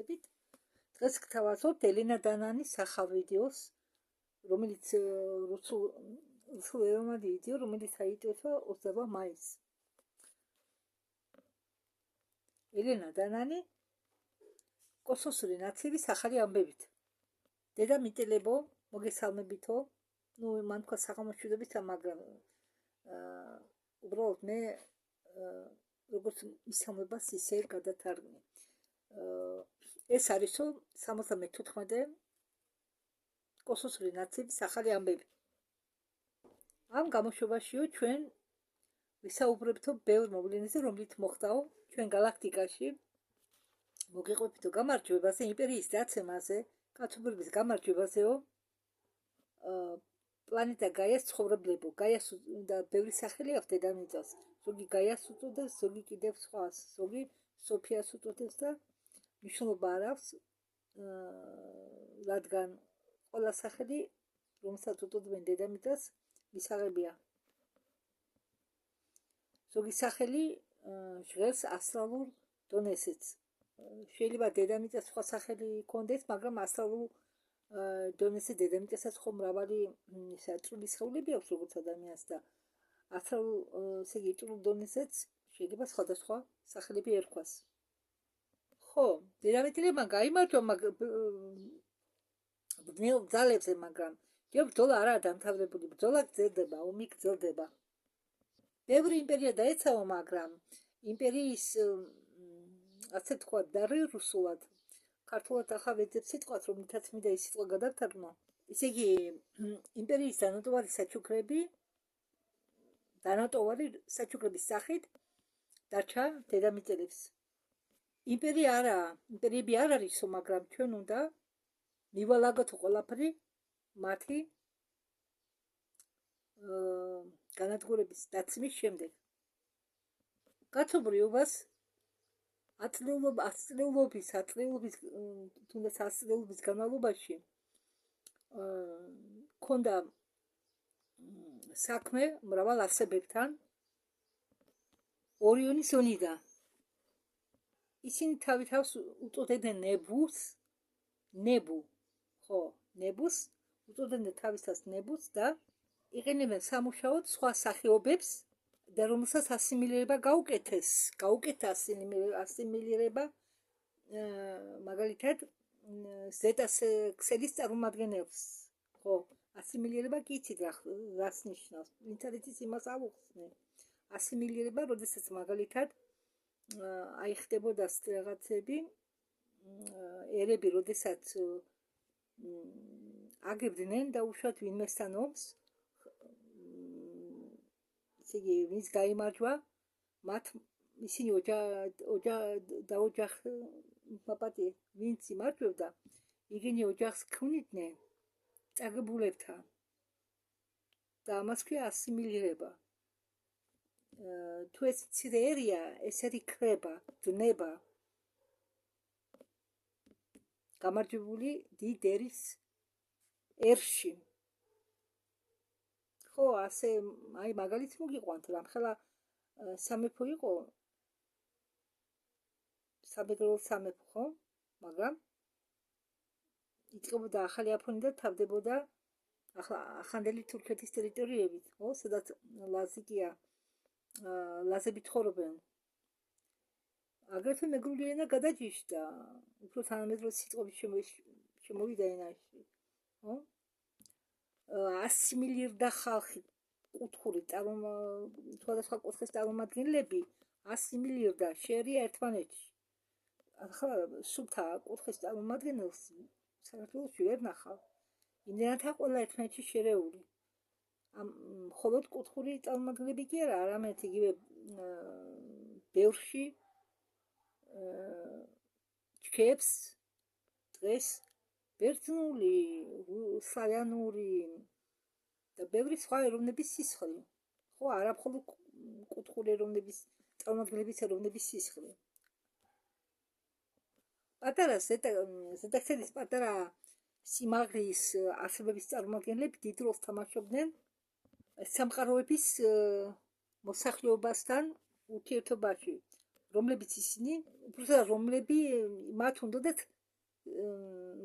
მოგესალმებით. დღეს გთავაზობთ ელენა დანანის სახალ ვიდეოს, რომელიც რუსულ ეროვნულ ვიდეო, რომელიც აიტვირთვა 28 მაისს. ელენა დანანი კოსმოსური ნაციების ახალი ამბებით. დედამიწილებო, მოგესალმებითო. მან თქვა საღამოშვიდობისა, მაგრამ უბრალოდ მე როგორც მისამებას ისე გადათარგმნი. ეს არის 74 კოსმოსური ნაციების ახალი ამბები. ამ გამოშვებაშიო ჩვენ ვისაუბრებთო ბევრ მოვლენაზე, რომლით მოხდაო ჩვენ galaktikაში, მოგიყვებითო გამარჯვებაზე, იმპერიის დაცემაზე, კაცობრიობის გამარჯვებაზეო, პლანეტა გაიას ცხოვრებლებო. გაიას და ბევრი სახელი აქვს დედამიწას. ზოგი გაიას უწოდებს, ზოგი კიდევ სხვას, ზოგი სოფიას უწოდებს და მნიშვნელობა არ აქვს, რადგან ყველა სახელი, რომელსაც უწოდებენ დედამიწას, მისაღებია. ზოგი სახელი ჟღერს ასტრალურ დონეზეც. შეიძლება დედამიწას სხვა სახელი ჰქონდეს, მაგრამ ასტრალურ დონეზე დედამიწასაც ხო მრავალი წვრილი სხეულები აქვს, როგორც ადამიანს და ასტრალურ, ესე იგი, წვრილ დონეზეც შეიძლება სხვადასხვა სახელები ერქვას. ხო, დედამიწილებმა გაიმარჯვა ბრძნელ ძალებზე, მაგრამ ჯერ ბრძოლა არაა დამთავრებული, ბრძოლა გრძელდება, ომი გრძელდება. ბევრი იმპერია დაეცავა, მაგრამ იმპერიის, ასე ვთქვათ, დარი რუსულად, ქართულად ახლა ვეძებ სიტყვას, რომლითაც მინდა ის სიტყვა გადავთარგმნო. ისე იგი, იმპერიის დანატოვარი საჩუქრების სახით დარჩა დედამიწელებს. იმპერიები არ არისო, მაგრამ ჩვენ უნდა მივალაგოთ ყველაფერი მათი განადგურების დაცემის შემდეგ. კაცობრიობას ათწლეულობის განმავლობაში ქონდა საქმე მრავალ არსებებთან ორიონის ზონიდან. ისინი თავის უწოდებდნენ ნებუს უწოდებდნენ თავისას ნებუს და იყენებენ სამუშაოდ სხვა სახეობებს და რომელსაც ასიმილირება გაუკეთა ასიმილირება, მაგალითად ზეტას ქსელის წარმომადგენელს. ხო, ასიმილირება კი იცით რას ნიშნავს, ვინც არის ის იმას ავუხსნე. ასიმილირება, როდესაც მაგალითად აი ხდებოდა რაღაცები, ერები, როდესაც აგებდნენ და უშუალოდ ვინმესთან ომს, ესე იგი, ვინც გაიმარჯვა, მათ ისინი ვინც იმარჯვებდა, იგენი ოჯახს ქმნიდნენ წაგებულებთან და ამას ქვია ასიმილირება. თუ ეს მცირე ერია, ესეთი ქრება, დნება გამარჯვებული დიდ ერის ერში. ხო, ასე, აი მაგალითს მოგიყვანთ, რამხელა სამეფო იყო, საბეგროვო სამეფო, ხო? მაგრამ იწყებოდა ახალი აფონი და თავდებოდა ახლანდელი თურქეთის ტერიტორიებით, ხო, სადაც ლაზები ცხოვრობენ. აგრეთვე მეგრული ენა გადაჯიშდა, უფრო თანამედროვე სიტყვებით შემოვიდა ენაში, ხო? ასიმილირდა ხალხი, კუთხური სხვადასხვა კუთხის წარმომადგენლები ასიმილირდა, შეერია ერთმანეთში. ახლა სულთა კუთხის წარმომადგენელს საქართველოში ვერ ნახავ. იმდენად ყველა ერთმანეთში შერეული. მხოლოდ კუთხური წარმომადგენლები კი არა, არამედ იგივე ბევრში ჩქეებს დღეს ბერძნული, სლავიანური და ბევრი სხვა ეროვნების სისხლი. ხო, არა მხოლოდ კუთხური ეროვნების წარმომადგენლების ეროვნების სისხლი. პატარა ზედაქსელის პატარა სიმაღლის არსებების წარმომადგენლები დიდ როლს თამაშობდნენ სამყაროების მოსახლეობასთან ურთიერთობაში. რომლებიც ისინი, უბრალოდ რომლები მათ უნდათ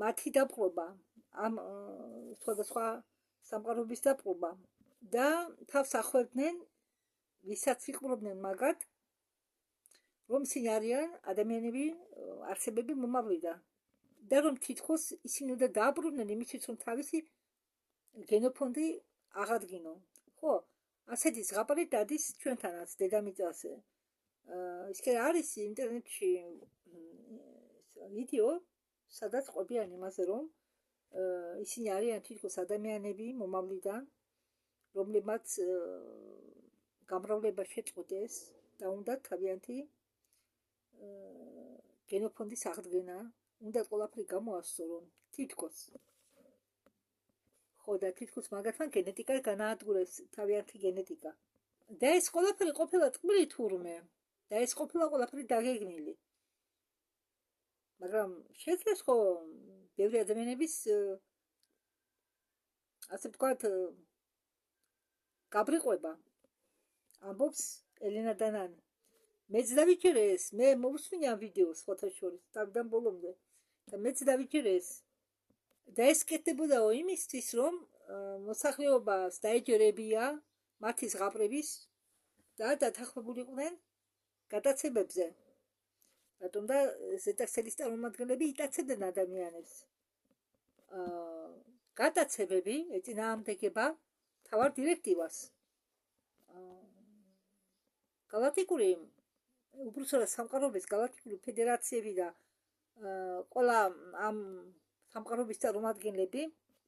მათი დაპყრობა, ამ სხვადასხვა სამყაროების დაპყრობა და თავს ახვევდნენ, ვისაც იყრობდნენ მაგათ, რომ ისინი არიან ადამიანები, არსებები მომავლიდან და რომ თითქოს ისინი უნდა დააბრუნდნენ იმისთვის, რომ თავისი გენოფონდი აღადგინონ. ხო, ასეთი ზღაპარი დადის ჩვენთანაც დედამიწაზე. ის კი არის ინტერნეტში ვიდეო, სადაც ყვებიან იმაზე, რომ ისინი არიან თითქოს ადამიანები მომავლიდან, რომლებმაც გამრავლება შეწყვეტეს და უნდათ თავიანთი გენოფონდის აღდგენა, უნდა ყველაფერი გამოასწორონ, თითქოს. ხო, და თითქოს მაგათმა გენეტიკა განაადგურეს, თავიანთი გენეტიკა. და ეს ყველაფერი ყოფილა ტკბილი თურმე, და ეს ყოფილა ყველაფერი დაგეგმილი. მაგრამ შეძლეს ხო ბევრი ადამიანების ასე ვთქვათ გაბრიყვება, ამბობს ელენა დანანი. მეც დავიჯერე ეს, მე მოვუსმინე ამ ვიდეოს ფოტოშორის თავიდან ბოლომდე და მეც დავიჯერე ეს. და ეს კეთდებოდაო იმისთვის, რომ მოსახლეობას დაეჯერებია მათი ზღაპრების და დათანხმებულიყვნენ გადაცემებზე. რატომ და ზედაქცელის წარმომადგენლები იტაცებდნენ ადამიანებს. გადაცემები ეწინააღმდეგება მთავარ დირექტივას. გალაქტიკური უბრალოდ სამყაროების გალაქტიკური ფედერაციები და ყველა ამ სამყაროების წარმომადგენლები,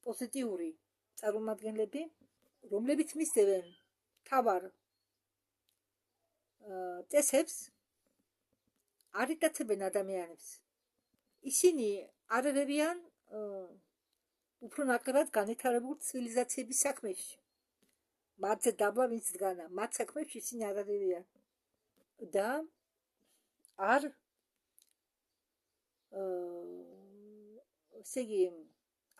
პოზიტიური წარმომადგენლები, რომლებიც მისდევენ მთავარ წესებს, არ იტაცებენ ადამიანებს. ისინი არ ერევიან უფრო ნაკლად განვითარებული ცივილიზაციების საქმეში. მათზე დაბლა ვინც დგანა, მათ საქმეში ისინი არ ერევიან. და არ ესე იგი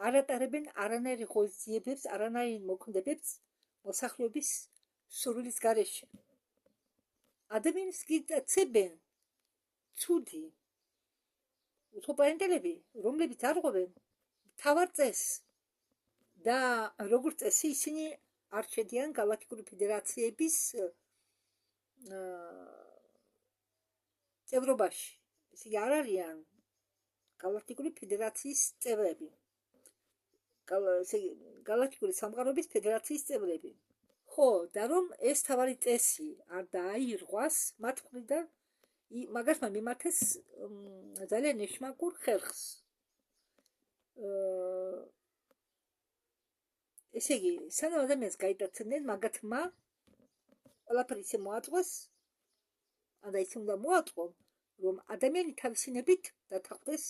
არ ატარებენ არანაირ ღონისძიებებს, არანაირ მოქმედებებს მოსახლეობის სურვილის გარეშე. ადამიანს გიტაცებენ ცუდი უთოპაინტელები, რომლებიც არ ღვევენ მთავარ წესს და როგორც წესი ისინი არ შედიან გალაქტიკური ფედერაციების წევრობაში. ისინი არ არიან გალაქტიკური ფედერაციის წევრები. გალაქტიკური სამყაროების ფედერაციის წევრები. ხო, და რომ ეს თავარი წესი არ დააირღვას მათ მხრიდან, მაგათმა მიმართეს ძალიან ეშმაკურ ხერხს. ესე იგი, სანამ ადამიანს გაიტაცებდნენ, მაგათმა ყველაფერი ისე მოაწყვეს, და ისე უნდა მოაწყო, რომ ადამიანი თავისინებით დათანხმდეს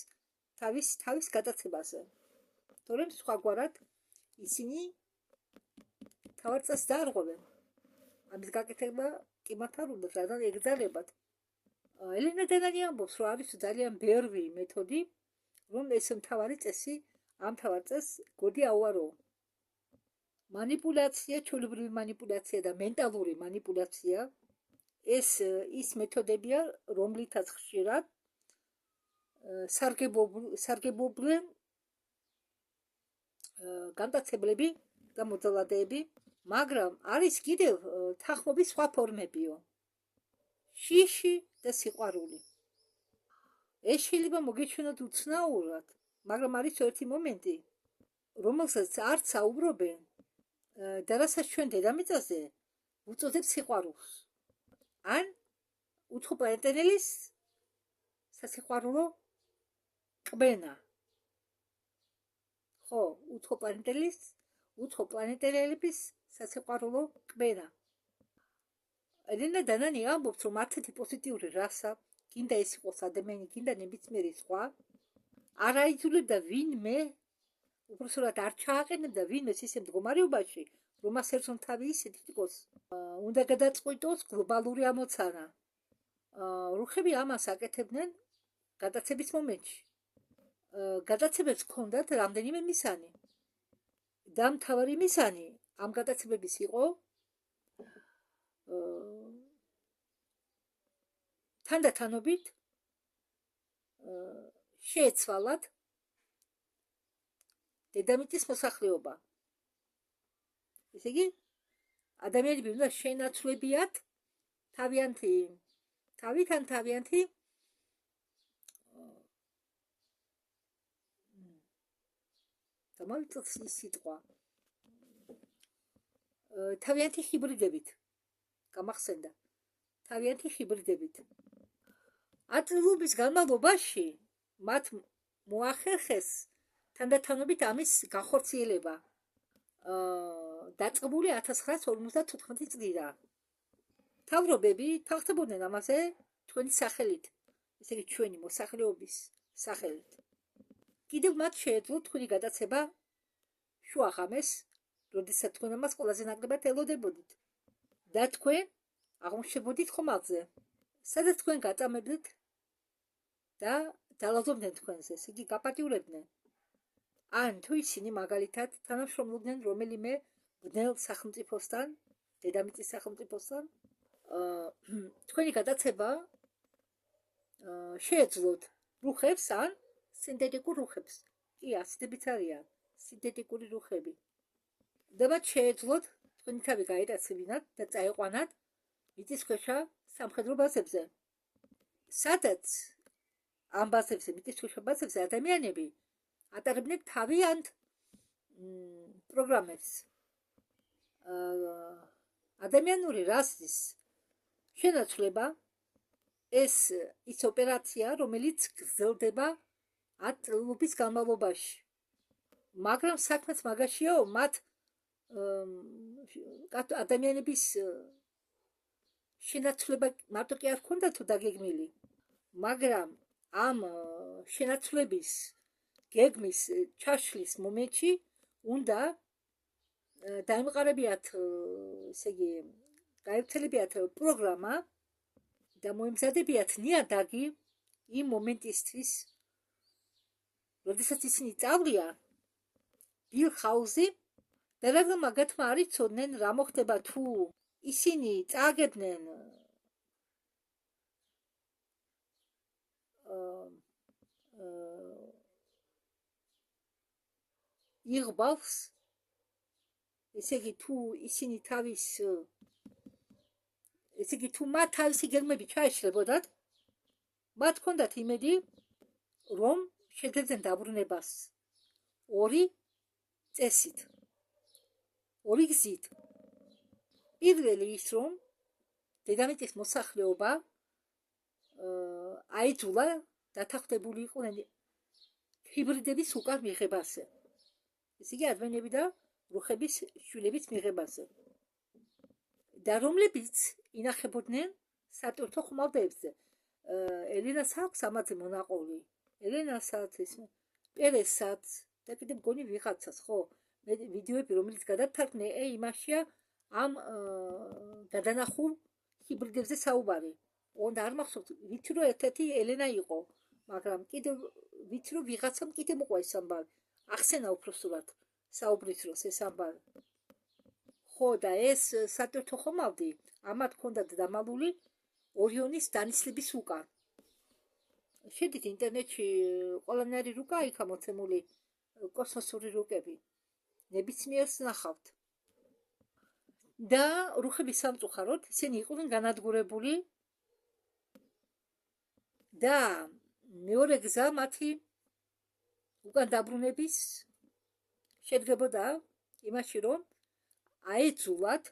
თავის გადაცემაზე. თორემ სხვაგვარად ისინი თავარ წესს დაარღვევენ. ამის გაკეთება კი მათ არ უნდათ, რადგან ეგზალებათ. ელენა დანანი ამბობს, რომ არის ძალიან ბევრი მეთოდი, რომ ეს მთავარი წესი ამ თავარ წესს გოდი აუარო. манипуляция, ჩვეულებრივი манипуляция და მენტალური манипуляция ეს ის მეთოდებია, რომლითაც ხშირად სარგებლობდნენ განტაცებლები და მოძალადეები, მაგრამ არის კიდევ თანხმობის სხვა ფორმებიო. შიში და სიყვარული. ეს შეიძლება მოგეჩვენოთ უცნაურად, მაგრამ არის ერთი მომენტი, რომელსაც არც საუბრობენ და რასაც ჩვენ დედამიწაზე უწოდებს სიყვარულს. ან უცხოპლანეტელის სასიყვარულო კბენა. ხო, უცხოპლანეტელების სასიყვარულო კბენა. ელენა დანანი ამბობს, რომ არცერთი პოზიტიური რასა, გინდა ეს იყოს ადამიანი, გინდა ნებისმიერი სხვა, არ აიძულებდა ვინმე, უბრალოდ არ ჩააყენებდა ვინმეს ისე მდგომარეობაში, რომ მას ერთონ თავი ისეთი თითქოს უნდა გადაწყვიტოს გლობალური ამოცანა. რუხები ამას აკეთებდნენ გადაცემის მომენტში. გადაცემებს ჰქონდათ რამდენიმე მისანი. და მთავარი მისანი ამ გადაცემების იყო თანდათანობით შეეცვალათ დედამიწის მოსახლეობა. ესე იგი, ადამიანები უნდა შეენაცვლებიათ თავიანთი თავით ან თავიანთი დამოიწოს ის სიტყვა თავიანთი ჰიბრიდებით გამახსენდა თავიანთი ჰიბრიდებით აწლობის განმავლობაში მათ მოახერხეს თანდათანობით ამის განხორციელება დაწყებული 1954 წლიდან მთავრობები თანხმდებოდნენ ამაზე თქვენი სახელით ესე იგი ჩვენი მოსახლეობის სახელით კიდევ მათ შეეძლოთ თქვენი გადაცემა შუაღამეს როდესაც თქვენ ამას ყველაზე ნაკლებად ელოდებოდით და თქვენ აღმოჩნდებოდით ხომალდზე სადაც თქვენ გაწამებდით და დალაზობდნენ თქვენზე ესე იგი გაპატიურებდნენ ან თუ ისინი მაგალითად თანამშრომლობდნენ რომელიმე ბნელ სახელმწიფოსთან დედამიწის სახელმწიფოსთან თქვენი გადაცემა შეეძლოთ რუხებს ან სინთეტიკურ რუხებს კი ასდებიც არიან სინთეტიკური რუხები და მათ შეეძლოთ თქვენი თავი გაეტაცებინათ და წაეყვანათ მიწისქვეშა სამხედრო ბაზებზე სადაც ამ ბაზებზე მიწისქვეშა ბაზებზე ადამიანები ატარებდნენ თავიანთ პროგრამებს ადამიანური რასის შენაცვლება ეს ის ოპერაცია რომელიც გრძელდება 10 წლების განმავლობაში მაგრამ საქმეც მაგაშიაო მათ ადამიანების შენაცვლება მარტო კი არ ქონდა თუ დაგეგმილი მაგრამ ამ შენაცვლების გეგმის ჩაშლის მომენტში უნდა დაემყარებიათ ესე იგი გაერთილებიათ პროგრამა და მოემზადებიათ ნიადაგი იმ მომენტისთვის როდესაც ისინი წავლიან ბილხაუზი და რადგან მაგათმა არ იცოდნენ რა მოხდება თუ ისინი წააგებდნენ იღბავს ესე იგი თუ ისინი თავის ესე იგი თუ მათ თავისი გეგმები ჩაეშლებოდათ მათ ჰქონდათ იმედი რომ შეძლებდნენ დაბრუნებას ორი წესით ორი გზით პირველი ის რომ დედამიწის მოსახლეობა აიძულა დათანხმებული იყვნენ ჰიბრიდების უკან მიღებაზე ესე იგი ადამიანები და რუხების შვილების მიღებაზე და რომლებიც ინახებოდნენ სატვირთო ხომალდებზე ელენას აქვს ამაზე მონაყოლი ელენასაც ეს პერესაც და კიდევ მგონი ვიღაცას ხო მე ვიდეოები რომელიც გადავთარგმნე იმაშია ამ გადანახულ ჰიბრიდებზე საუბარი უნდა არ მახსოვს ვიცი რომ ერთ-ერთი ელენა იყო მაგრამ კიდევ ვიცი რომ ვიღაცამ კიდევ მოყვა ეს ამბავი ახსენა უბრალოდ საუბრის დროს ეს ამბავი ხო და ეს სატვირთო ხომალდი ამათ ჰქონდათ დამალული ორიონის დანისლების უკან შედით ინტერნეტში ყველანაირი რუკა იქა მოცემული კოსმოსური რუკები ნებისმიერს ნახავთ და რუხების სამწუხაროდ ისინი იყვნენ განადგურებული და მეორე გზა მათი უკან დაბრუნების შედგებოდა იმაში რომ აეძულათ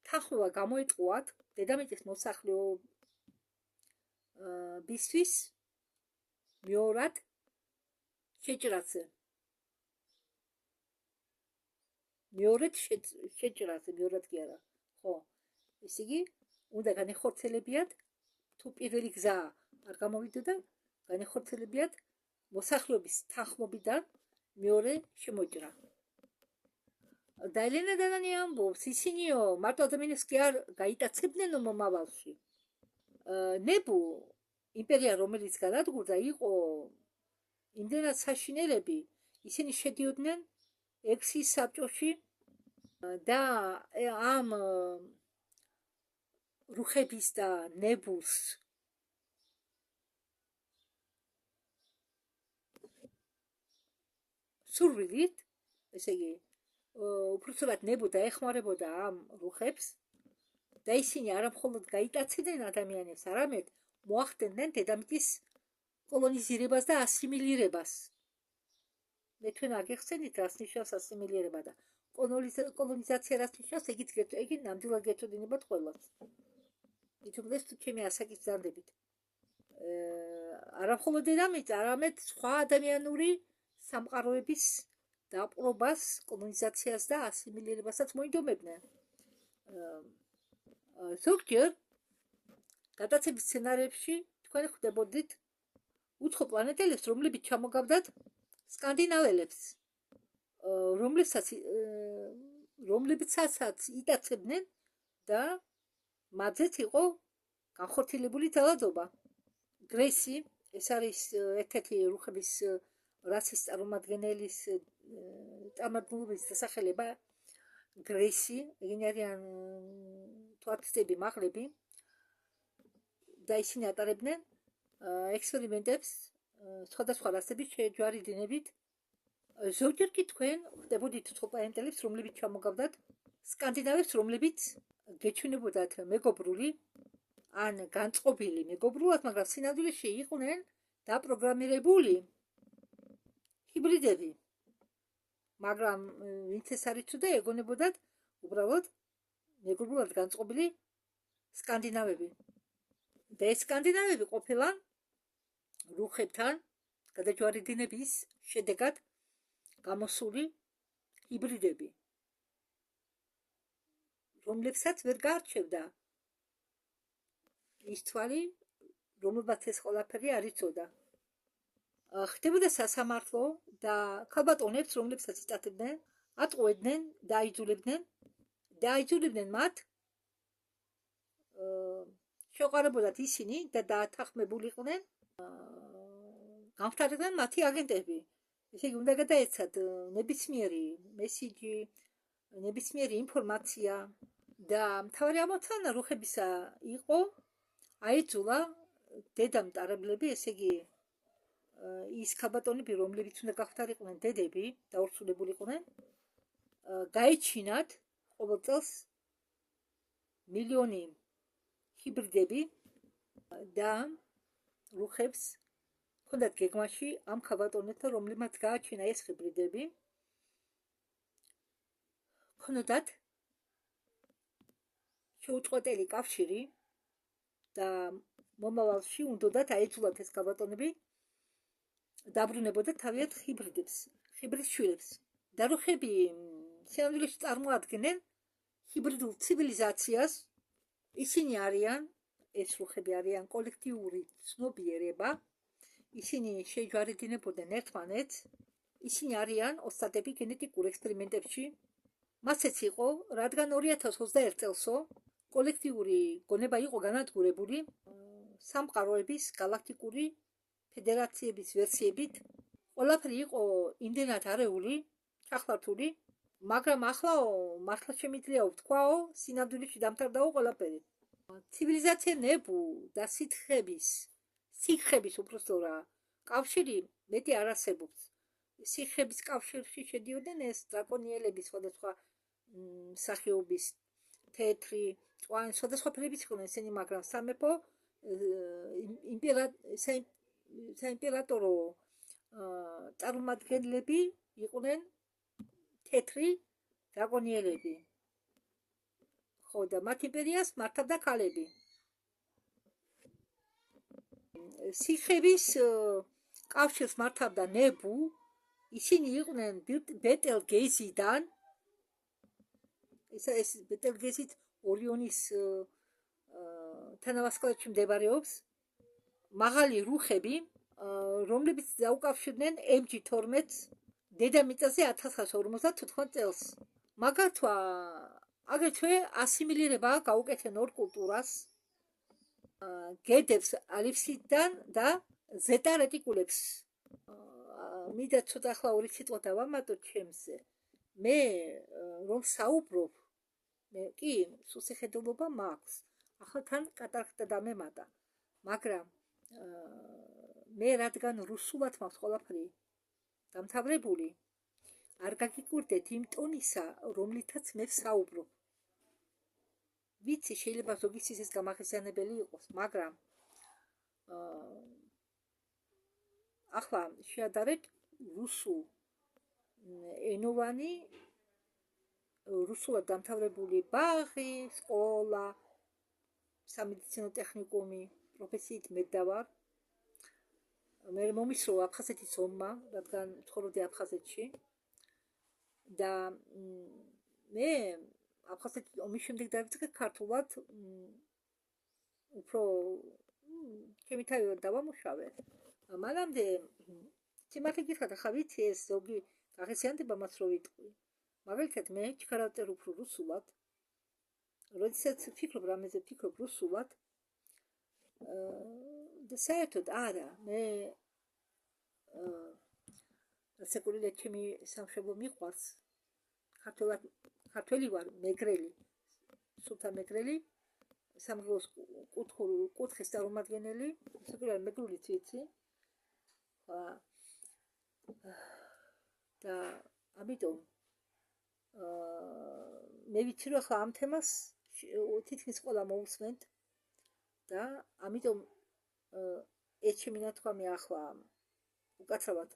თანხმობა გამოეტყუათ დედამიწის მოსახლეობისთვის მეორად შეჭრაზე მეორად კი არა ხო ესე იგი უნდა განეხორციელებიათ თუ პირველი გზა არ გამოვიდოდა განეხორციელებიათ მოსახლეობის თანხმობიდან მეორე შემოჭრა და ელენა დანანი ამბობს ისინიო მარტო ადამიანებს კი არ გაიტაცებდნენ მომავალში ნებუ იმპერია რომელიც განადგურდა იყო იმდენად საშინელები ისინი შედიოდნენ ექსის საბჭოში და ამ რუხების და ნებულს სურვილით, ესე იგი, უпроსტად ნებუ დაეხმარებოდა ამ რუხებს და ისინი არა მხოლოდ გაიტაცებდნენ ადამიანებს, არამედ მოახდენდნენ დედამიწის კოლონიზირებას და ასიმილირებას. მე თქვენ არ გეხსენით, რას ნიშნავს ასიმილირება და კოლონიზაცია რას ნიშნავს, იგი ნამდვილად გეცოდინებათ ყველას. ითუმდეს თუ ჩემი ასაკის ბრძანდებით. არა მხოლოდ დედამიწა, არამედ სხვა ადამიანური სამყაროების დაპყრობას, კოლონიზაციას და ასიმილირებასაც მოინდომებდნენ. ზოგჯერ გადაცემის სცენარებში თქვენ ხვდებოდით უცხო პლანეტელებს, რომლებიც ჩამოგავდათ სკანდინაველებს, რომლებიცაც იტაცებდნენ და მათზეც იყო განხორციელებული ძალადობა. გრეისი, ეს არის ერთ-ერთი რუხების რასის წარმომადგენლის წარმომადგენლობის დასახელება, გრეისი, ეგენი არიან თვალწინები, მაღლები და ისინი ატარებდნენ ექსპერიმენტებს სხვადასხვა რასების შეჯვარდინებით. ზოგჯერ კი თქვენ ხვდებოდით უცხო პლანეტელებს, რომლებიც ჩამოგავდათ სკანდინავებს, რომლებიც გეჩვენებოდათ მეგობრული ან განწყობილი მეგობრულად, მაგრამ სინამდვილეში იყვნენ დაპროგრამირებული ჰიბრიდები. მაგრამ ვინც ეს არის თუ და ეგონებოდათ უბრალოდ მეგობრულად განწყობილი სკანდინავები. და ეს სკანდინავები ყოფილან რუხებთან გადაჯვარედინების შედეგად გამოსული ჰიბრიდები, რომლებსაც ვერ გაარჩევდა ის თვალი, რომელმაც ეს ყველაფერი არ იცოდა. ხდებოდა სასამართლო და ქალბატონებს, რომლებსაც იტაცებდნენ, ატყუებდნენ და აიძულებდნენ მათ შეყარებოდათ ისინი და დაათანხმებულიყვნენ, გამხდარიყვნენ მათი აგენტები. ესე იგი, უნდა გადაეცათ ნებისმიერი მესიჯი, ნებისმიერი ინფორმაცია და მთავარი ამოცანა რუხებისა იყო აიძულა დედამტარებლები, ესე იგი, ის ქალბატონები, რომლებიც უნდა გახდარიყვნენ დედები და ორსულებულიყვნენ, გაეჩინათ ყოველ წელს მილიონი ჰიბრიდები და რუხებს ჰქონდათ გეგმაში ამ ქალბატონებთან, რომლებმაც გააჩინა ეს ჰიბრიდები, ჰქონდათ შეუწყვეტელი კავშირი და მომავალში უნდათ აეცვლათ ეს ქალბატონები დაბრუნებოდა თავიანთ ჰიბრიდ შვილებს. და რუხები სინამდვილეში წარმოადგენენ ჰიბრიდულ ცივილიზაციას. ისინი არიან, ეს რუხები არიან კოლექტიური ცნობიერება, ისინი შეჯვარედინებოდნენ ერთმანეთს, ისინი არიან ოსტატები გენეტიკურ ექსპერიმენტებში. მასეც იყო, რადგან 2021 წელსო კოლექტიური გონება იყო განადგურებული სამყაროების გალაქტიკური ფედერაციების ვერსიებით. ყველაფერი იყო იმდენად არეული, ჩახლართული, მაგრამ ახლა მართლა შემიძლია ვთქვაო, სინამდვილეში დამთავრდაო ყველაფერი. ცივილიზაცია ნებუ და სიქხების უпроსტორა კავშირი მეტი არ არსებობს. სიქხების კავშირში შედიოდნენ ეს დრაკონიელები, სხვადასხვა სახეობის თეთრი, წვანი, სხვადასხვა ფერების იყვნენ ესენი, მაგრამ სამეფო საიმპერატორო წარმომადგენლები იყვნენ თეთრი დრაკონიელები. ხო, და მათ იმპერიას მართავდა ქალები. სიქხების კავშირს მართავდა ნებუ, ისინი იყვნენ ბეტელგეზიდან, ეს ბეტელგეზით ორიონის თანავარსკვლავედში მდებარეობს, მაღალი რუხები, რომლებიც დაუკავშირდნენ MG12-ს დედამიწაზე 1154 წელს. მაგათვა აგრეთვე ასიმილირება გაუკეთენ ორ კულტურას, გედებს ალიფსიდან და ზეტა რეტიკულებს. მინდა ცოტა ახლა ორი სიტყვა დავამატოთ ჩემზე. მე რომ საუბრობ, მე კი სულსიხედულობა მაქვს. ახლა თან კატარაქტა დამემატა, მაგრამ მე რადგან რუსულად მაქვს ყველაფერი დამთავრებული, არ გაგიკვირდეთ იმ ტონისა, რომლითაც მე ვსაუბრობ. ვიცი, შეიძლება ზოგისთვის ეს გამახსენებელი იყოს, მაგრამ ახლა შეადარეთ რუსულ ენოვანი, რუსულად დამთავრებული ბაღი, სკოლა, სამედიცინო ტექნიკუმი, პროფესიით მედგარ. მე მომისროლა აფხაზეთის ომმა, რადგან ცხოვრობდი აფხაზეთში და მე აფხაზეთის ომის შემდეგ დავიწყე ქართულად, უფრო ჩემი თავი დავამუშავე. მანამდე სიმართლე გითხრათ, ახლა ვიცი ეს ზოგი გაღიზიანდება მას რო ვიტყვი. მაგალითად მე ჩქარავწერ უფრო რუსულად, როდესაც ვფიქრობ რამეზე ვფიქრობ რუსულად და საერთოდ არა, მე რასაკურილა ჩემი სამშობლო მიყვარს, ქართველი ვარ, მეგრელი, სულთა მეგრელი, სამგლოს კუთხის წარმომადგენელი, საკურილა მეგრულიც ვიცი და ამიტომ მე ვიცი რომ ახლა ამ თემას თითქმის ყველა მოусმენთ და ამიტომ ეს ჩემი ნათქვამი ახლა უკაცრავად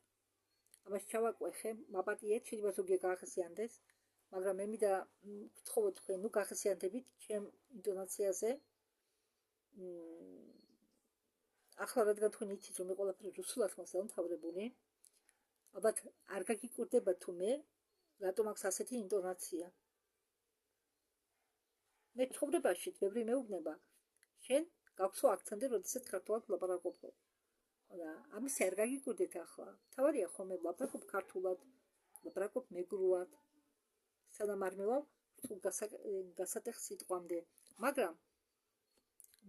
ამას ჩავაკვეხე, მაპატიეთ, შეიძლება ზოგი გაახსენდეს, მაგრამ მე მინდა გთხოვოთ თქვენ, ნუ გაახსენდებით ჩემ ინტონაციაზე. ახლა რადგან თქვენ იცით რომ მე ყველაფერი რუსულად მაქვს დამთავრებული, ალბათ არ გაგიკვირდება თუ მე რატომ აქვს ასეთი ინტონაცია. მე ცხოვრებაში ბევრი მეუბნება, შენ გაქვსო აქცენტი, როდესაც ქართულად ვლაპარაკობ. და ამის არ გაგიკვირდეთ ახლა. თავარია ხოლმე ვლაპარაკობ ქართულად, ვლაპარაკობ მეგრულად, სანამ არ მევალ გასატეხ სიტყვამდე. მაგრამ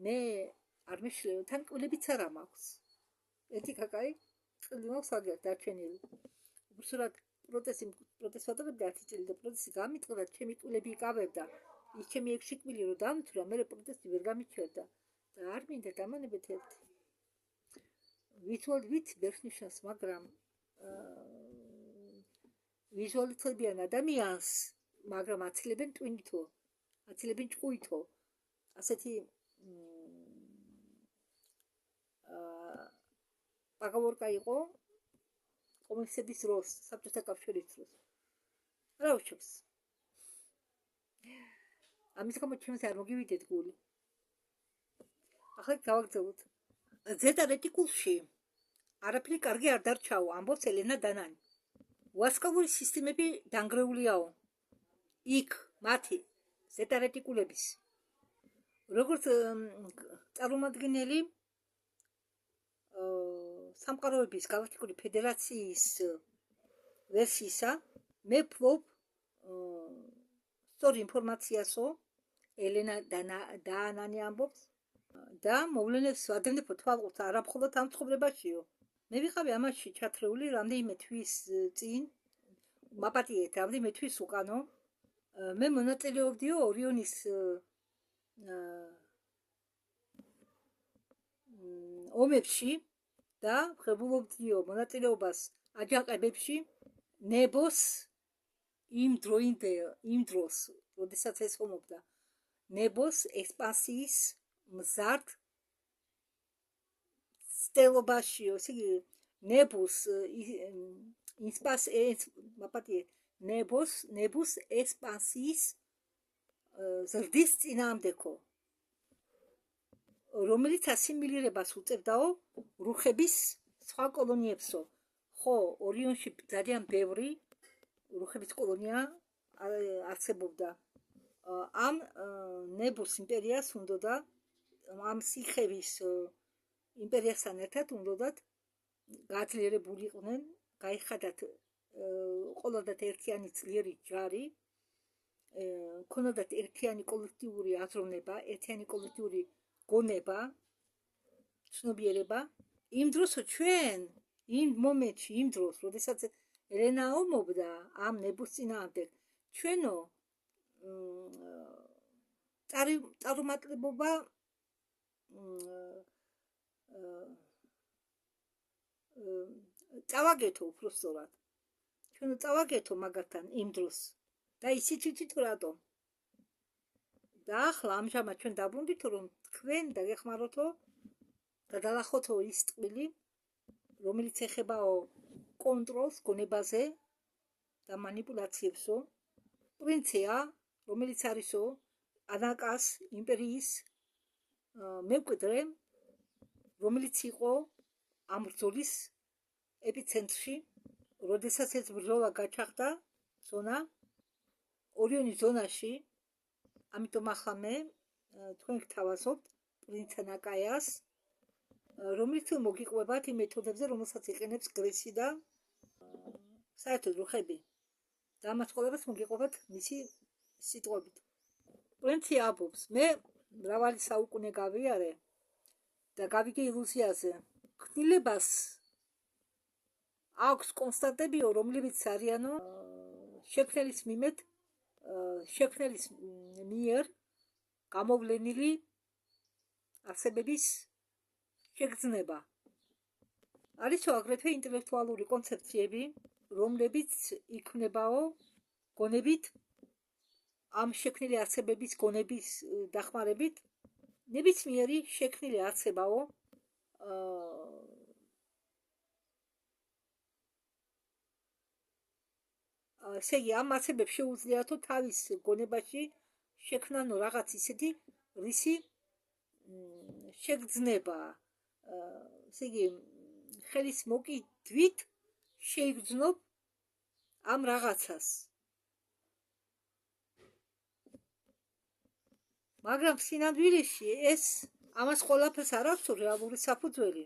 მე არ მეშლევ, თან კულებიც არა მაქვს. ერთი კაკაი წილი მაქვს აგერ დარჩენილი. უბრალოდ პროტესტ ვატარებდი 10 წელი და პროტესტი გამიტყდა, ჩემი კულები იკავებდა. ის ჩემი 6 კვილი რომ დამთვრა, მე პროტესტი ვერ გამიჩერდა და არ მინდა დამანებეთ ერთი. ვიზუალით ვერ ნიშნავს, მაგრამ ვიზუალიტებიან ადამიანს, მაგრამ აცილებენ ტვინითო, აცილებენ ჭკუითო. ასეთი პაგავრკა იყო კომუნისტების დროს, საბჭოთა კავშირის დროს. რა უჩვენს? ამის გამო ჩემს არ მოგივიდეთ გული. ახლა გავაგრძელოთ. ზედა რეტიკულში არაფერი კარგი არ დარჩაო, ამბობს ელენა დანანი. ვარსკვლავური სისტემები დანგრეულიაო. იქ მათი ზედა რეტიკულების როგორც წარმომადგენელი სამყაროების გალაქტიკური ფედერაციის ვერსიისა, მე ვფლობ სწორ ინფორმაციასო, ელენა დანანი ამბობს და მოვლენებს ვადევნებო თვალყურს არა მხოლოდ ამ ცხოვრებაშიო. მე ვიყავი ამაში ჩათრეული რამდენიმე თვის წინ, მაპატიეთ, რამდენიმე თვის უკანო. მე მონაწილეობდიო ორიონის ომებში და ღებულობდიო მონაწილეობას აჯანყებებში ნებოს იმ დროს, როდესაც ეს ომობდა, ნებოს ექსპანსიის მზარდ სტელობაშიო, ესე იგი ნებოს ნებოს ექსპანსიის ზრდის წინააღმდეგო, რომელიც ასიმილირებას უწევდაო რუხების სხვა კოლონიებსო. ხო, ორიონში ძალიან ბევრი რუხების კოლონია არსებობდა. ამ ნებოს იმპერიას უნდოდა, ამ სიხევის იმპერიასთან ერთად უნდოდათ გაძლიერებულიყვნენ, გაიხადათ, ყოლადათ ერთიანი ძლიერი ჯარი, ქონოდათ ერთიანი კოლექტიური აზროვნება, ერთიანი კოლექტიური გონება, ცნობიერება. იმ დროსო ჩვენ, იმ მომენტში, იმ დროს, როდესაც ელენა ომობდა ამ ნებოს წინააღმდეგ, ჩვენო წარუმატებლობა წავაგეთო უბრალოდ ჩვენ წავაგეთო მაგათთან იმ დროს და ისიც ვიცით რატომ და ახლა ამჟამად ჩვენ დაბრუნდით რომ თქვენ დაგეხმაროთო გადალახოთო ის ტყვილი რომელიც ეხებაო კონტროლს გონებაზე და манипуляციებსო პრინცია რომელიც არისო ანაკას იმპერიის მემკვიდრე რომელიც იყო ამ ბრძოლის ეპიცენტრში როდესაც ეს ბრძოლა გაჩაღდა ზონა ორიონის ზონაში ამიტომ ახლა მე თქვენ გთავაზობთ პრინც ანაკაიას რომელიც მოგიყვებათ იმ მეთოდებზე რომელსაც იყენებს გრისი და საერთოდ რუხები და ამას ყველაფერს მოგიყვებათ მისი სიტყვებით პრინცი ამბობს მე მრავალი საუკუნე გავიარე და გავიგე ილუზიაზე ქმნილებას აქვს კონსტანტებიო რომლებიც არიანო შექმნელის მიერ გამოვლენილი არსებების შეგრძნება არისო აგრეთვე ინტელექტუალური კონცეფციები რომლებიც იქმნებაო გონებით ამ შექმნილი არსებების გონების დახმარებით ნებისმიერი შექმნილი არსებაო ესე იგი ამ არსებებს შეუძლიათო თავის გონებაში შექმნანო რაღაც ისეთი რისი შეგრძნება ესე იგი ხელის მოკიდვით შეიგრძნობ ამ რაღაცას მაგრამ სინამდვილეში ეს ამას ყველაფერს არ აქვს რეალური საფუძველი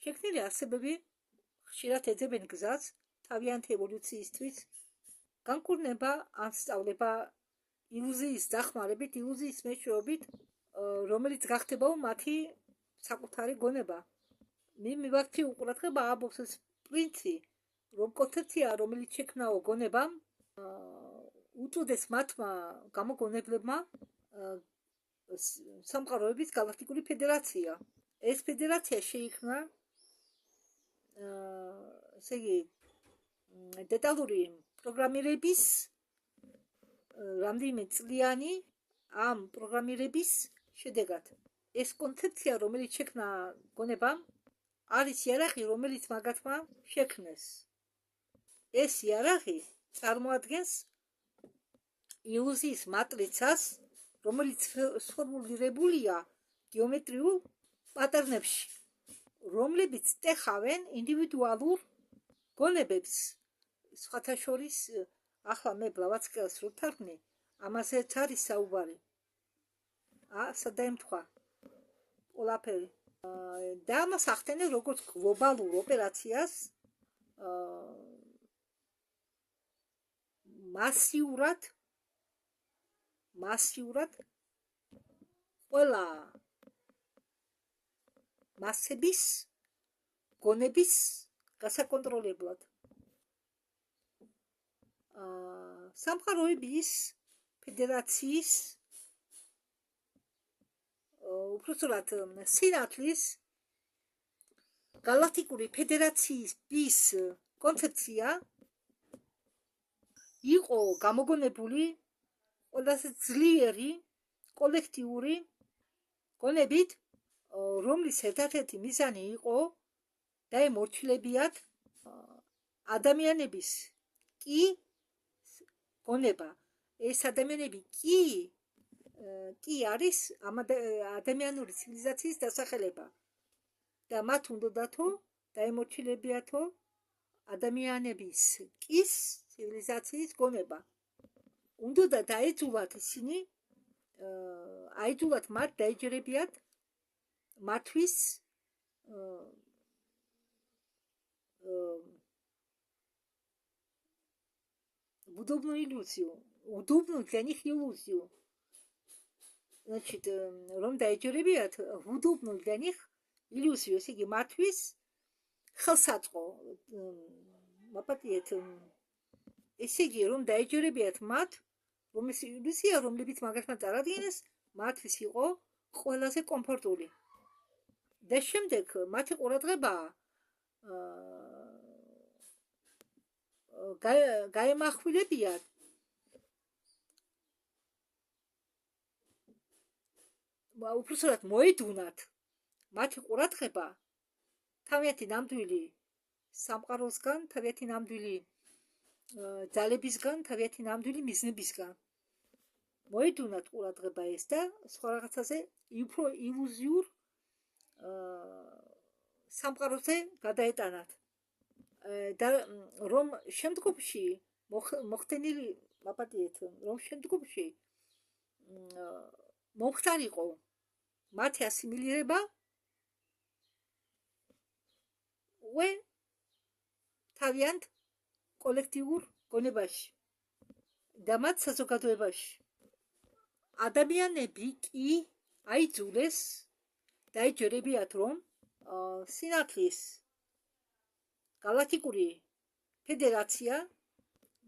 შექმნილი არსებები ხშირად ეძებენ გზას თავიანთი ევოლუციისთვის განკურნება ან სწავლება ილუზიის დახმარებით ილუზიის მეშვეობით რომელიც გახდებაო მათი საკუთარი გონება მე მივაქცი უყურადღება ამბობს ეს პრინცი რომ კონცეფცია რომელიც შექმნაო გონებამ უწოდეს მათმა გამოგონებლებმა სამყაროების გალაქტიკური ფედერაცია ეს ფედერაცია შეიქმნა ესე იგი დეტალური პროგრამირების რამდენიმე წლიანი ამ პროგრამირების შედეგად ეს კონცეფცია რომელიც შექმნა გონებამ არის იარაღი რომელიც მაგათმა შექმნეს ეს იარაღი წარმოადგენს ილუზიის მატრიცას რომელიც სფორმულირებულია გეომეტრიულ პატერნებში რომლებიც ტეხავენ ინდივიდუალურ გონებებს სხვათა შორის ახლა მე ბლავატსკიას რო თარგმნი ამაზეც არის საუბარი სადაემთხვა ყველაფერი და ამას ახდენენ როგორც გლობალურ ოპერაციას მასიურად ყველა მასების გონების გასაკონტროლებლად სამყაროების ფედერაციის უпростоრად სინათლის გალაქტიკური ფედერაციის კონცეფცია იყო გამოგონებული ყველაზე ძლიერი კოლექტიური გონებით რომლის ერთ-ერთი მიზანი იყო დაემორჩილებიათ ადამიანების კი გონება ეს ადამიანები კი არის ადამიანური ცივილიზაციის დასახელება და მათ უნდათო დაემორჩილებიათო ადამიანების კის ცივილიზაციის გონება უნდა დაეძულათ ისინი აიძულათ მათ დაეჯერებიათ მათთვის удобную иллюзию удобную для них иллюзию значит რომ დაეჯერებიათ удобную для них иллюзию ესე იგი მათთვის ხელსაწყო მაპატიეთ ესე იგი რომ დაეჯერებიათ მათ რომ ეს ილუზია რომლებიც მაგათმა წარადგენეს მათთვის იყო ყველაზე კომფორტული. და შემდეგ მათი ყურადღება გაემახვილებიათ უბრალოდ მოედუნათ მათი ყურადღება თავიანთი ნამდვილი სამყაროსგან, თავიანთი ნამდვილი ძალებისგან, თავიანთი ნამდვილი მიზნებისგან. მოედუნათ ყურადღება ეს და სხვა რაღაცაზე უფრო ილუზიურ სამყაროზე გადაეტანათ. და რომ შემდგომში მოხდენილი მაპატიეთ, რომ შემდგომში მომხდარიყო მათი ასიმილირება თავიანთ კოლექტიურ გონებაში და მათ საზოგადოებაში. ადამიანები კი აიძულეს დაიჯერებიათ, რომ სინათლის გალაქტიკური ფედერაცია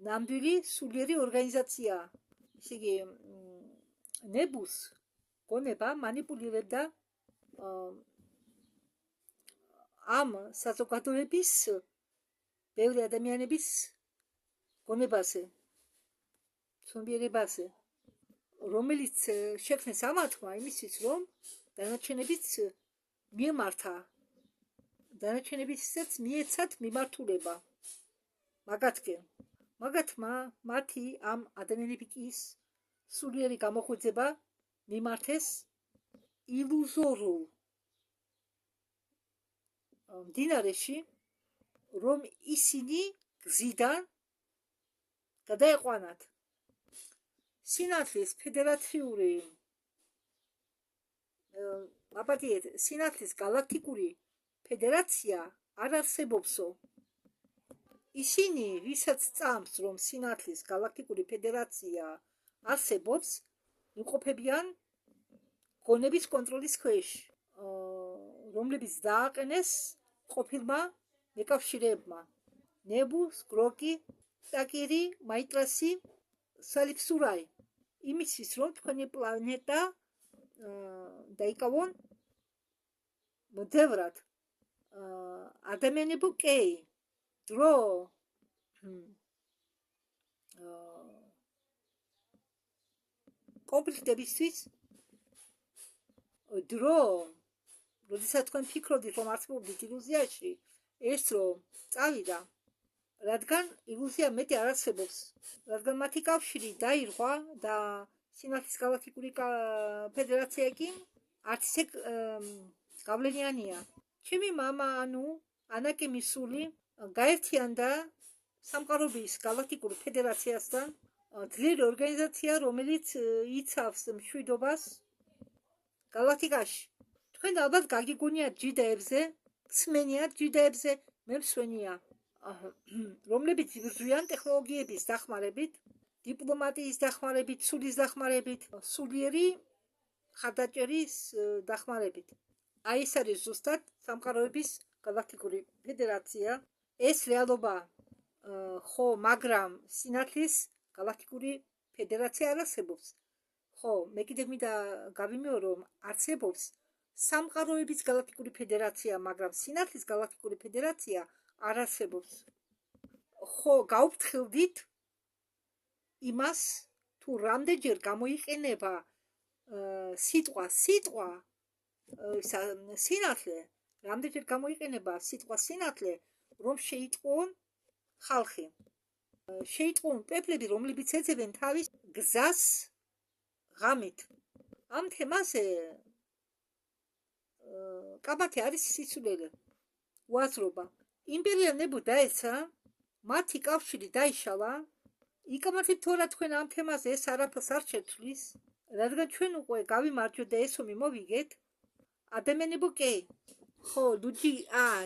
ნამდვილი სულიერი ორგანიზაცია. ისე იგი ნებუს გონება მანიპულირებდა ამ საზოგადოების ბევრი ადამიანების გონებაზე, ცნობიერებაზე, რომელიც შექმნეს ამათმა იმისთვის, რომ დანარჩენებიც მიემართა, დანარჩენებისაც მიეცათ მიმართულება. მაგათმა მათი ამ ადამიანების სულიერი გამოხუცება მიმართეს ილუზორულ მდინარეში, რომ ისინი გზიდან გადაეყვანათ. სინათლის ფედერაციული აპატიეთ, სინათლის გალაქტიკური ფედერაცია არ არსებობსო. ისინი, ვისაც წამს, რომ სინათლის გალაქტიკური ფედერაცია არსებობს, იმყოფებიან გონების კონტროლის ქვეშ, რომლებიც დააყენეს ყოფილმა მეკავშირეებმა. ნებუს, გროკი, ტაკირი, მაიტრასი, სალიფსურაი. იმისთვის, რომ თქვენი პლანეტა დაიკავონ მოდევრად. ადამიანებო კი დრო კონფლიქტებისთვის დრო როდესაც თქვენ ფიქრობთ, რომ არსებობთ ილუზიაში, ეს რომ წავიდა, რადგან ილუზია მეტი არ არსებობს, რადგან მათი კავშირი დაირღვა და სინათლის გალაქტიკური ფედერაცია კი არც ისე გავლენიანია. ჩემი მამა, ანუ ანაკიმის სული გაერთიანდა სამყაროების გალაქტიკურ ფედერაციასთან, ძლიერი ორგანიზაცია, რომელიც იცავს მშვიდობას გალაქტიკაში. თქვენ ალბათ გაგიგონიათ ჯიდაებზე, სმენიათ ჯიდაებზე, მე მსვენია, რომლებიც იბრძვიან ტექნოლოგიების დახმარებით, დიპლომატიის დახმარებით, სულის დახმარებით, სულიერი ხარდაჭერის დახმარებით. აი ეს არის ზუსტად სამყაროების გალაქტიკური ფედერაცია. ეს რეალობა, ხო, მაგრამ სინათლის გალაქტიკური ფედერაცია არ არსებობს. ხო, მე კიდევ მინდა გავიმეორო, რომ არსებობს სამყაროების გალაქტიკური ფედერაცია, მაგრამ სინათლის გალაქტიკური ფედერაცია არ არსებობს. ხო, გაუფრთხილდით იმას, თუ რამდენჯერ გამოიყენება სიტყვა სინათლე, რამდენჯერ გამოიყენება სიტყვა სინათლე, რომ შეიტყუონ ხალხი. შეიტყუონ პეპლები, რომლებიც ეძებენ თავის გზას ღამით. ამ თემაზე კაბათი არის სიცოცხლე, უაზრობა. იმპერია ნებუ დაეცა, მათი კავშირი დაიშალა. იკამათით თორა თქვენ ამ თემაზე ეს არაფერს არ შეცვლის, რადგან ჩვენ უკვე გავიმარჯვეთ და ეს ომი მოვიგეთ. ადამიანებო კი, ხო,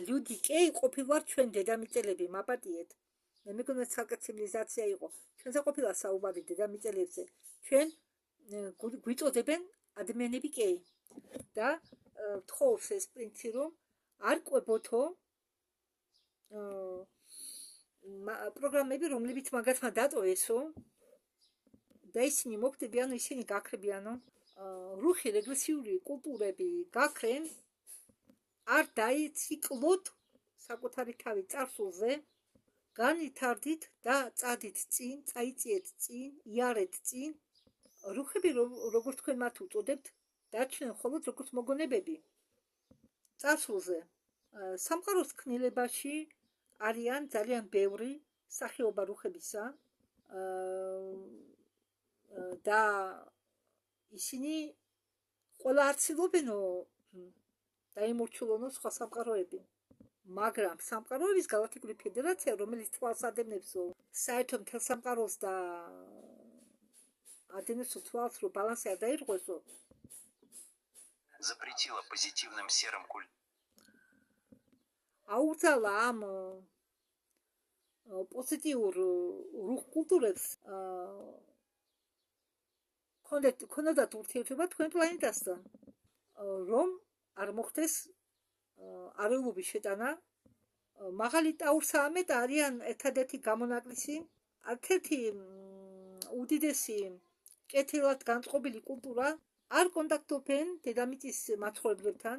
ლუდი კი ყოფილვარ ჩვენ დედამიწელები, მაპატიეთ. მე მეგონა ცალკე ცივილიზაცია იყო. ჩვენზე ყოფილა საუბარი დედამიწელებზე. ჩვენ გვიწოდებენ ადამიანები კი. და თხოვს ეს პრინციპი, რომ არ ყვებოთო პროგრამები, რომლებიც მაგათმა დატოვესო და ისინი მოხდებიანო, ისინი გაქრებიანო. რუხი რეგრესიული კულტურები გაქრენ არ დაიციკლოთ საკუთარი თავი წარსულზე, განვითარდით და წადით წინ, წაიწიეთ წინ, იარეთ წინ. რუხები, როგორც თქვენ მათ უწოდებთ, დარჩნენ მხოლოდ როგორც მოგონებები წარსულზე. სამყაროს ქმნილებაში არიან ძალიან ბევრი სახეობა რუხებისა და ისინი ყველა არ ცდილობენო დაიმორჩილონოს სხვა სამყაროები. მაგრამ სამყაროების გალაქტიკური ფედერაცია, რომელიც თვალს ადევნებს საერთო მთელ სამყაროს და ადევნებს თვალს, რომ ბალანსი არ დაირღვესო, запретила позитивным серым აუგზავნა ამ პოზიტიურ რუხ კულტურებს ქონდათ ურთიერთობა თქვენ პლანეტასთან, რომ არ მოხდეს არეულობის შეტანა. მაღალი ტაურსაამეთ არიან ერთადერთი გამონაკლისი, ერთ-ერთი უდიდესი კეთილად განწყობილი კულტურა, არ კონტაქტობენ დედამიწის მაცხოვრებლებთან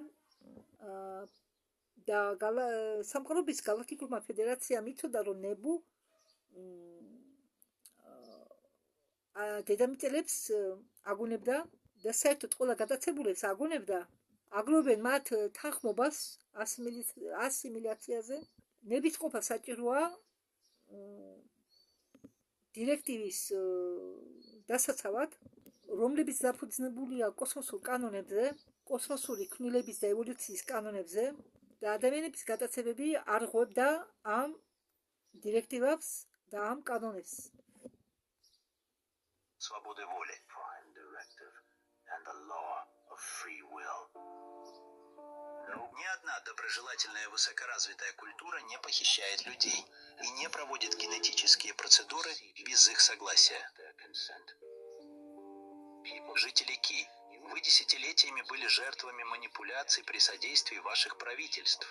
და სამყაროების გალაქტიკურმა ფედერაციამ იცოდა, რომ ნებუ დედამიწელებს აგონებდა და საერთოდ ყველა გადაცებულებს აგონებდა, აგროვებენ მათ თანხმობას ასიმილაციაზე. ნებისყოფა საჭიროა დირექტივის დასაცავად, რომლებიც დაფუძნებულია კოსმოსურ კანონებზე, კოსმოსური ქმნილების და ევოლუციის კანონებზე და ადამიანების გადაცებები არ ღვევდა ამ დირექტივებს და ამ კანონებს. свободы воли and the law of free will. Ни одна доброжелательная высокоразвитая культура не похищает людей и не проводит генетические процедуры без их согласия. Жители Ки, вы десятилетиями были жертвами манипуляций при содействии ваших правительств.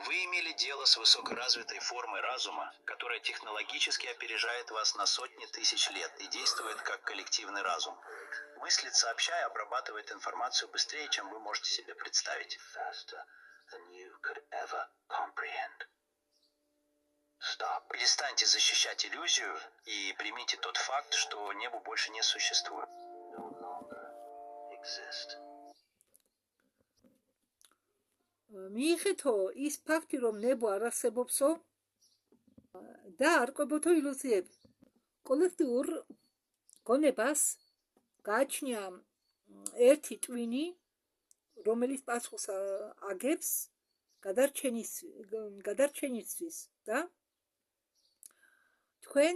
Вы имели дело с высокоразвитой формой разума, которая технологически опережает вас на сотни тысяч лет и действует как коллективный разум. Мыслит сообща и обрабатывает информацию быстрее, чем вы можете себе представить. Перестаньте защищать иллюзию и примите тот факт, что небо больше не существует. მიიღეთო ის ფაქტი, რომ ნებო არ არსებობსო და არ ყვებოთო ილუზიები. კოლექტიურ გონებას გააჩნია ერთი ტვინი, რომელიც პასუხს აგებს გადარჩენისთვის და თქვენ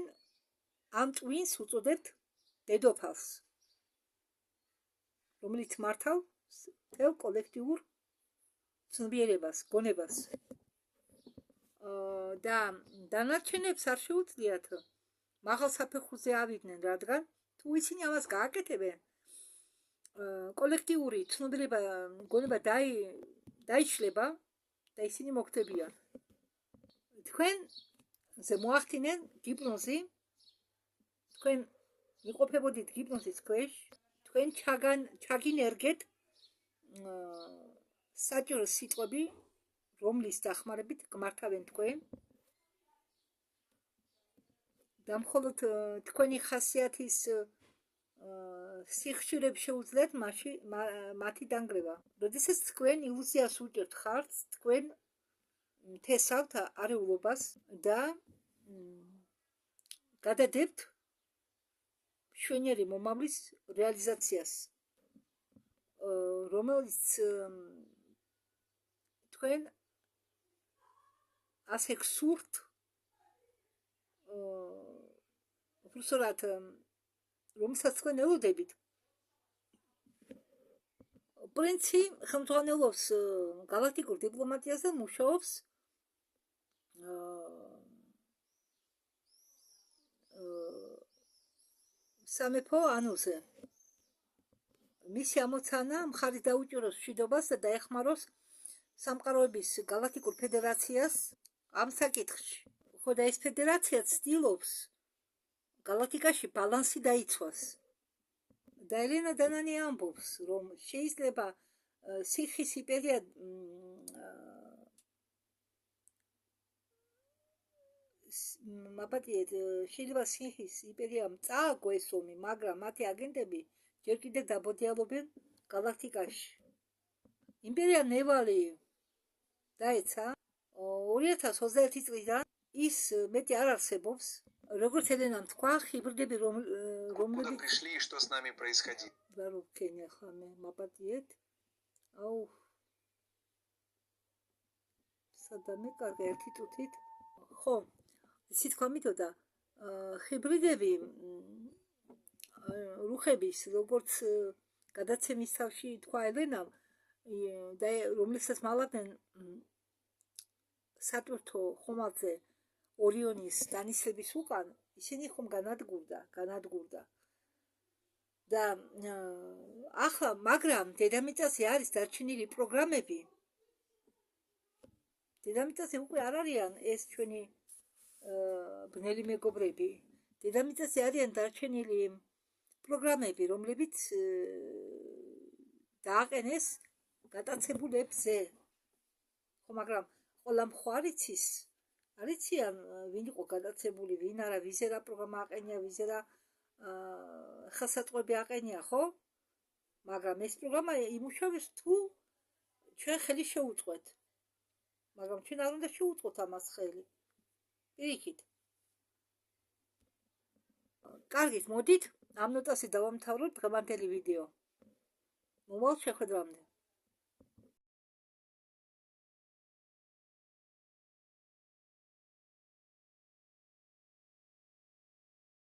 ამ ტვინს უწოდებთ დედოფალს, რომელიც მართავს მთელ კოლექტიურ ცნობიერებას, გონებას. და დანარჩენებს არ შეუძლიათ მაღალ საფეხურზე ავიდნენ, რადგან თუ ისინი ამას გააკეთებენ, კოლექტიური ცნობიერება, გონება დაიშლება და ისინი მოხდებიან. თქვენზე მოახდინენ გიპნოზი, თქვენ იყოფებოდით გიპნოზის ქვეშ, თქვენ ჩაგინერგეთ საჭირო სიტყვები, რომლის დახმარებით გმართავენ თქვენ და მხოლოდ თქვენი ხასიათის სიხშირებს შეუძლიათ მათი დანგრევა. როდესაც თქვენ ილუზიას უჭერთ ხართ, თქვენ თესავთ არეულობას და გადადებთ მშვენიერი მომავლის რეალიზაციას, რომელიც თქვენ ასე გსურთ, უბრალოდ რომელსაც თქვენ ელოდებით. პრინცი ხელმძღვანელობს გალაქტიკურ დიპლომატიაზე, მუშაობს სამეფო ანუზე. მისი ამოცანა მხარი დაუჭიროს მშვიდობას და დაეხმაროს სამყაროების გალაქტიკურ ფედერაციას ამ საკითხში. ხო და ეს ფედერაცია ცდილობს გალაქტიკაში ბალანსი დაიცვას. და ელენა დანანი ამბობს, რომ შეიძლება სიხის იმპერია მაპატიეთ, შეიძლება სიხის იმპერიამ წააგო ეს ომი, მაგრამ მათი აგენტები ჯერ კიდევ დაბოდიალობენ გალაქტიკაში. იმპერია ნევალი დაეცა 2021 წლიდან ის მეტი არ არსებობს. როგორც ელენამ თქვა, ჰიბრიდები Откуда რომლებიც пришли и что с нами происходило? ვაროქენი ახლა მე მაპატიეთ. აუ სადამე კარგი ერთი წუთით. ხო, იცით თქვა მითოდა ჰიბრიდები რუხების როგორც გადაცემის თავში თქვა ელენამ და რომლებსაც მალავდნენ სატვირთო ხომალდზე ორიონის დანისლების უკან, ისინი ხომ განადგურდა. და ახლა მაგრამ დედამიწაზე არის დარჩენილი პროგრამები. დედამიწაზე უკვე არ არიან ეს ჩვენი ბნელი მეგობრები. დედამიწაზე არიან დარჩენილი პროგრამები, რომლებიც დააყენეს გატაცებულებზე. ხო, მაგრამ ყველა მხარიცის არიციან ვინ იყო გადაცებული, ვინ არა, ვიზე რა პროგრამა აყენია, ვიზე რა ხელსაწყოები აყენია, ხო? მაგრამ ეს პროგრამა იმუშავებს თუ ჩვენ ხელი შეუწყოთ. მაგრამ ჩვენ არ უნდა შეუწყოთ ამას ხელი. პირიქით. კარგით, მოდით ამ ნოტაზე დავამთავროთ დღევანდელი ვიდეო. მომავალ შეხვედრამდე.